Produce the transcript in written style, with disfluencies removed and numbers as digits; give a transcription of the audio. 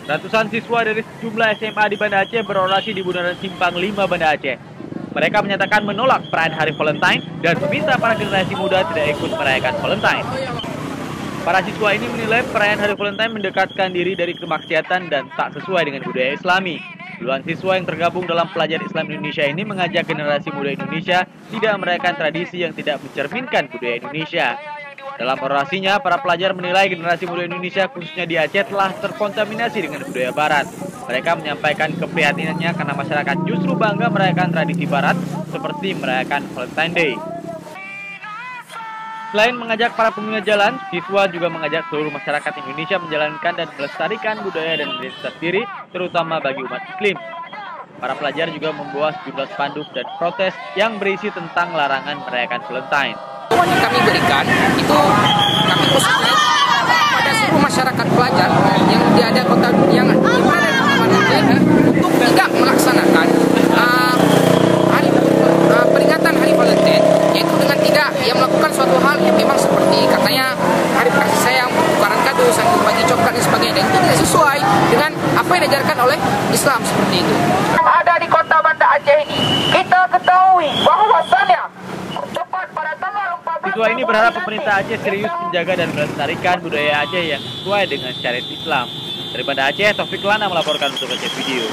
Ratusan siswa dari sejumlah SMA di Banda Aceh berorasi di Bundaran Simpang 5 Banda Aceh. Mereka menyatakan menolak perayaan Hari Valentine dan meminta para generasi muda tidak ikut merayakan Valentine. Para siswa ini menilai perayaan Hari Valentine mendekatkan diri dari kemaksiatan dan tak sesuai dengan budaya Islami. Puluhan siswa yang tergabung dalam pelajar Islam Indonesia ini mengajak generasi muda Indonesia tidak merayakan tradisi yang tidak mencerminkan budaya Indonesia. Dalam orasinya, para pelajar menilai generasi muda Indonesia khususnya di Aceh telah terkontaminasi dengan budaya Barat. Mereka menyampaikan keprihatinannya karena masyarakat justru bangga merayakan tradisi Barat seperti merayakan Valentine Day. Selain mengajak para pengguna jalan, siswa juga mengajak seluruh masyarakat Indonesia menjalankan dan melestarikan budaya dan identitas diri, terutama bagi umat Muslim. Para pelajar juga membawa sejumlah spanduk dan protes yang berisi tentang larangan merayakan Valentine. Yang kami berikan itu kami khususkan pada seluruh masyarakat pelajar yang ada kota yang berada di Banda Aceh untuk tidak melaksanakan peringatan Hari Valentine, yaitu dengan tidak melakukan suatu hal yang memang seperti katanya hari kasih sayang, tukaran kado, saling berbagi coklat dan sebagainya, dan itu tidak sesuai dengan apa yang diajarkan oleh Islam seperti itu. Ada di kota Banda Aceh ini, kita ketahui bahwasannya tepat pada tanggal 14. Siswa ini berharap pemerintah Aceh serius menjaga dan melestarikan budaya Aceh yang sesuai dengan syariat Islam. Dari Banda Aceh, Taufik Lana melaporkan untuk Aceh Video.